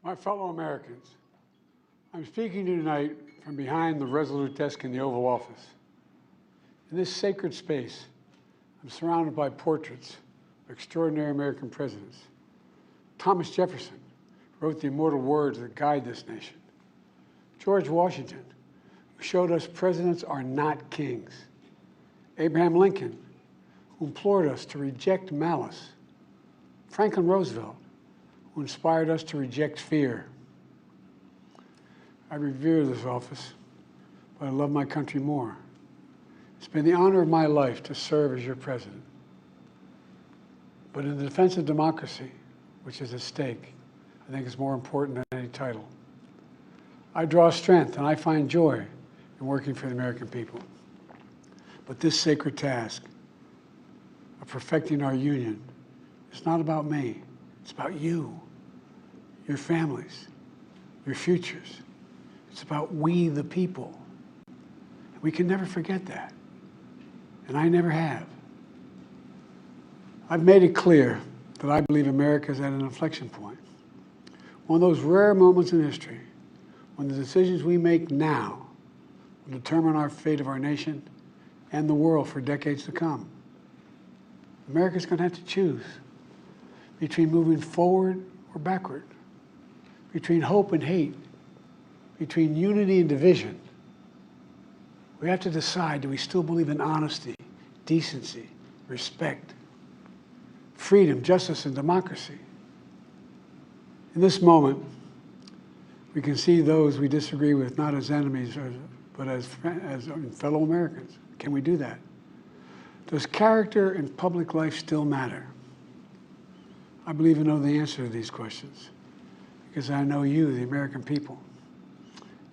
My fellow Americans, I'm speaking to you tonight from behind the resolute desk in the Oval Office. In this sacred space, I'm surrounded by portraits of extraordinary American presidents. Thomas Jefferson wrote the immortal words that guide this nation. George Washington, who showed us presidents are not kings. Abraham Lincoln, who implored us to reject malice. Franklin Roosevelt, who inspired us to reject fear. I revere this office, but I love my country more. It's been the honor of my life to serve as your president. But in the defense of democracy, which is at stake, I think is more important than any title. I draw strength and I find joy in working for the American people. But this sacred task of perfecting our union is not about me. It's about you, your families, your futures. It's about we, the people. We can never forget that, and I never have. I've made it clear that I believe America is at an inflection point. One of those rare moments in history when the decisions we make now will determine our fate of our nation and the world for decades to come. America's going to have to choose between moving forward or backward, between hope and hate, between unity and division. We have to decide, do we still believe in honesty, decency, respect, freedom, justice, and democracy? In this moment, we can see those we disagree with not as enemies, but as fellow Americans. Can we do that? Does character in public life still matter? I believe I know the answer to these questions because I know you, the American people.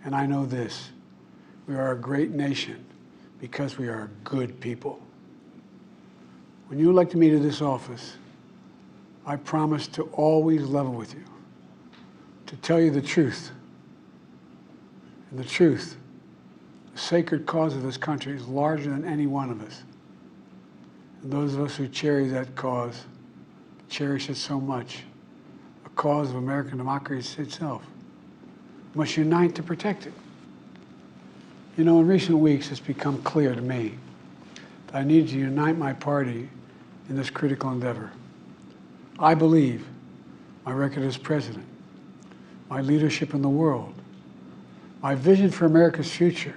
And I know this, we are a great nation because we are good people. When you elected me to this office, I promised to always level with you, to tell you the truth. And the truth, the sacred cause of this country is larger than any one of us. And those of us who cherish that cause, cherish it so much, a cause of American democracy itself, must unite to protect it. You know, in recent weeks, it's become clear to me that I need to unite my party in this critical endeavor. I believe my record as president, my leadership in the world, my vision for America's future,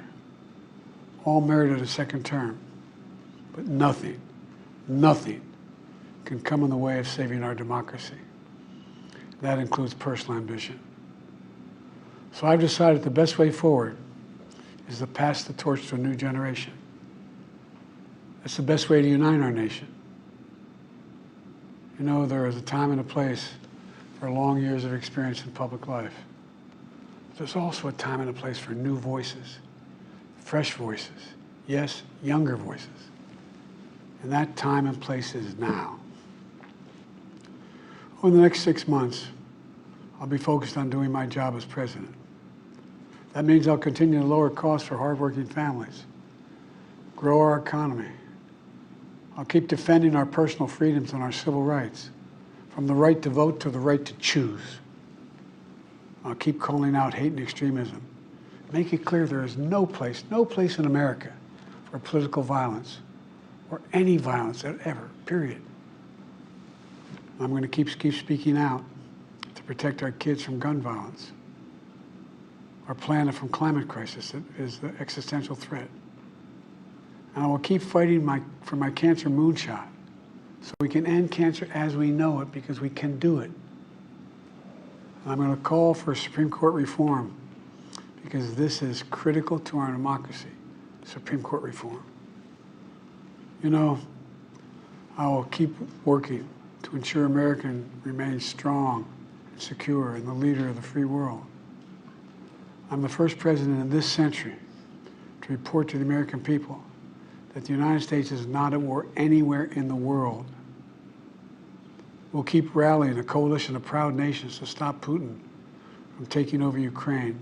all merited a second term. But nothing can come in the way of saving our democracy. That includes personal ambition. So I've decided the best way forward is to pass the torch to a new generation. That's the best way to unite our nation. You know, there is a time and a place for long years of experience in public life. There's also a time and a place for new voices, fresh voices, yes, younger voices. And that time and place is now. Over the next 6 months, I'll be focused on doing my job as president. That means I'll continue to lower costs for hardworking families, grow our economy. I'll keep defending our personal freedoms and our civil rights, from the right to vote to the right to choose. I'll keep calling out hate and extremism. Make it clear there is no place in America for political violence or any violence ever, period. I'm going to keep speaking out to protect our kids from gun violence, our planet from climate crisis that is the existential threat. And I will keep fighting for my cancer moonshot so we can end cancer as we know it, because we can do it. And I'm going to call for Supreme Court reform because this is critical to our democracy, Supreme Court reform. You know, I will keep working to ensure America remains strong and secure and the leader of the free world. I'm the first president in this century to report to the American people that the United States is not at war anywhere in the world. We'll keep rallying a coalition of proud nations to stop Putin from taking over Ukraine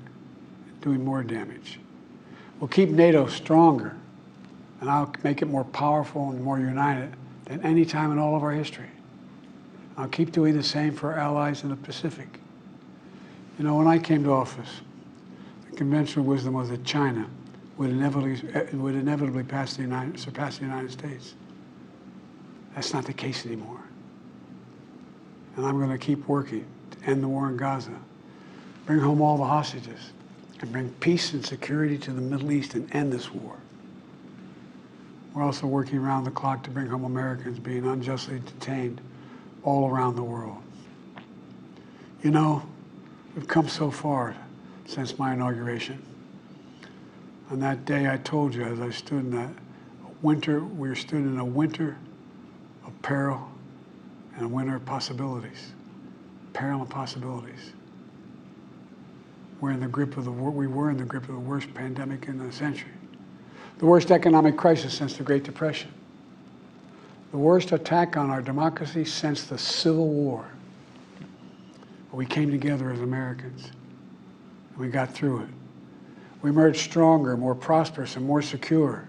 and doing more damage. We'll keep NATO stronger, and I'll make it more powerful and more united than any time in all of our history. I'll keep doing the same for our allies in the Pacific. You know, when I came to office, the conventional wisdom was that China would inevitably surpass the United States. That's not the case anymore. And I'm going to keep working to end the war in Gaza, bring home all the hostages, and bring peace and security to the Middle East and end this war. We're also working around the clock to bring home Americans being unjustly detained all around the world. You know, we've come so far since my inauguration. On that day, I told you, as I stood in that winter, we stood in a winter of peril and a winter of possibilities. Peril and possibilities. We were in the grip of the worst pandemic in the century. The worst economic crisis since the Great Depression. The worst attack on our democracy since the Civil War. But we came together as Americans, and we got through it. We emerged stronger, more prosperous, and more secure.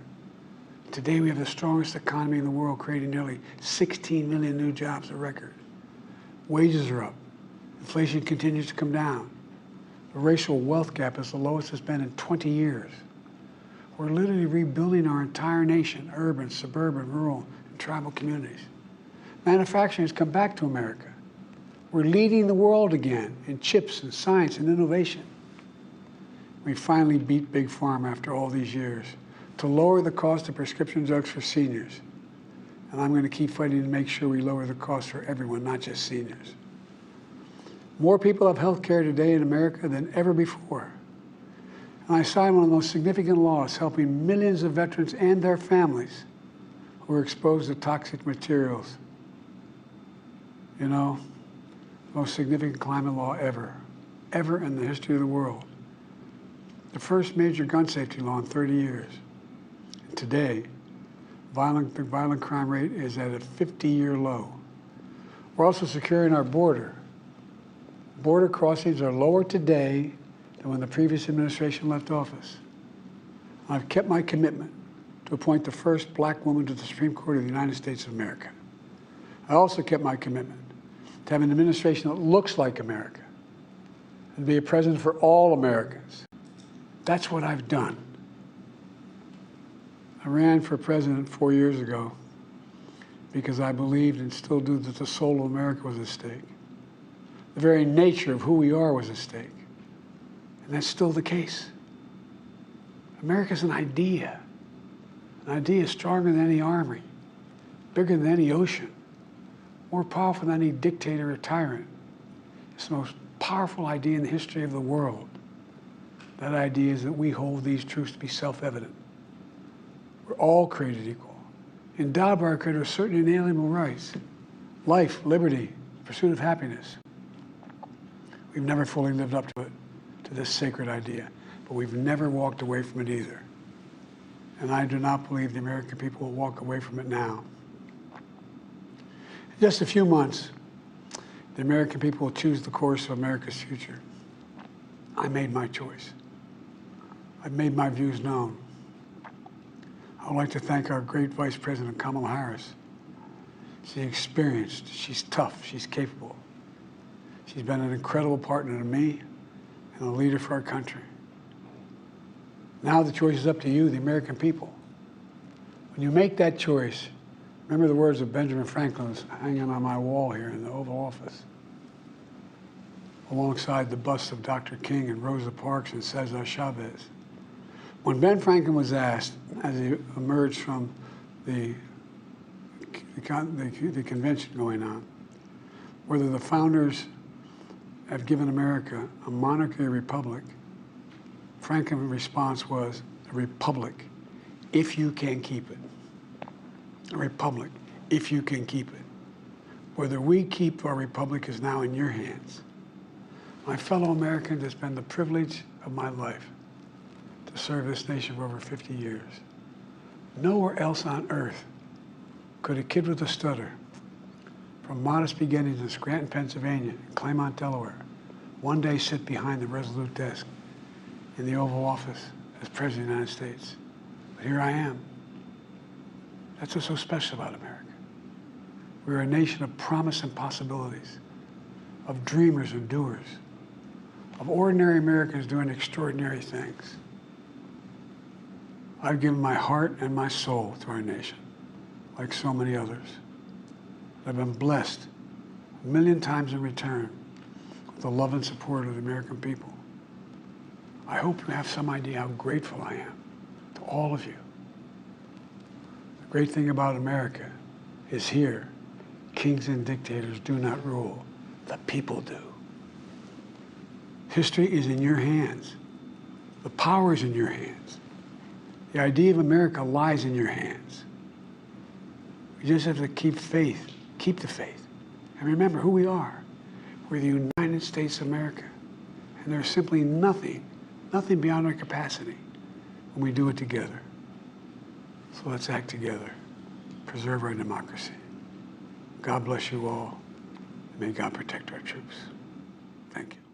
Today we have the strongest economy in the world, creating nearly 16 million new jobs, a record. Wages are up. Inflation continues to come down. The racial wealth gap is the lowest it's been in 20 years. We're literally rebuilding our entire nation, urban, suburban, rural, and tribal communities. Manufacturing has come back to America. We're leading the world again in chips and science and innovation. We finally beat Big Pharma after all these years to lower the cost of prescription drugs for seniors. And I'm going to keep fighting to make sure we lower the cost for everyone, not just seniors. More people have health care today in America than ever before. And I signed one of the most significant laws helping millions of veterans and their families who were exposed to toxic materials. You know, the most significant climate law ever in the history of the world. The first major gun safety law in 30 years. And today, the violent crime rate is at a 50-year low. We're also securing our border. Border crossings are lower today than when the previous administration left office. I've kept my commitment to appoint the first black woman to the Supreme Court of the United States of America. I also kept my commitment to have an administration that looks like America and be a president for all Americans. That's what I've done. I ran for president 4 years ago because I believed and still do that the soul of America was at stake. The very nature of who we are was at stake. And that's still the case. America's an idea. An idea stronger than any army, bigger than any ocean, more powerful than any dictator or tyrant. It's the most powerful idea in the history of the world. That idea is that we hold these truths to be self-evident. We're all created equal, endowed by our Creator with certain inalienable rights: life, liberty, pursuit of happiness. We've never fully lived up to it, to this sacred idea, but we've never walked away from it either. And I do not believe the American people will walk away from it now. In just a few months, the American people will choose the course of America's future. I made my choice. I've made my views known. I would like to thank our great Vice President Kamala Harris. She's experienced, she's tough, she's capable. She's been an incredible partner to me and a leader for our country. Now the choice is up to you, the American people. When you make that choice, remember the words of Benjamin Franklin hanging on my wall here in the Oval Office, alongside the busts of Dr. King and Rosa Parks and Cesar Chavez. When Ben Franklin was asked, as he emerged from the convention going on, whether the founders have given America a monarchy or republic, Franklin's response was, a republic, if you can keep it. A republic, if you can keep it. Whether we keep our republic is now in your hands. My fellow Americans, it's been the privilege of my life to serve this nation for over 50 years. Nowhere else on earth could a kid with a stutter from modest beginnings in Scranton, Pennsylvania, and Claymont, Delaware, one day sit behind the resolute desk in the Oval Office as President of the United States. But here I am. That's what's so special about America. We're a nation of promise and possibilities, of dreamers and doers, of ordinary Americans doing extraordinary things. I've given my heart and my soul to our nation, like so many others. I've been blessed a million times in return with the love and support of the American people. I hope you have some idea how grateful I am to all of you. The great thing about America is here, kings and dictators do not rule, the people do. History is in your hands. The power is in your hands. The idea of America lies in your hands. You just have to keep faith, keep the faith. And remember who we are. We're the United States of America. And there's simply nothing beyond our capacity when we do it together. So let's act together, preserve our democracy. God bless you all. May God protect our troops. Thank you.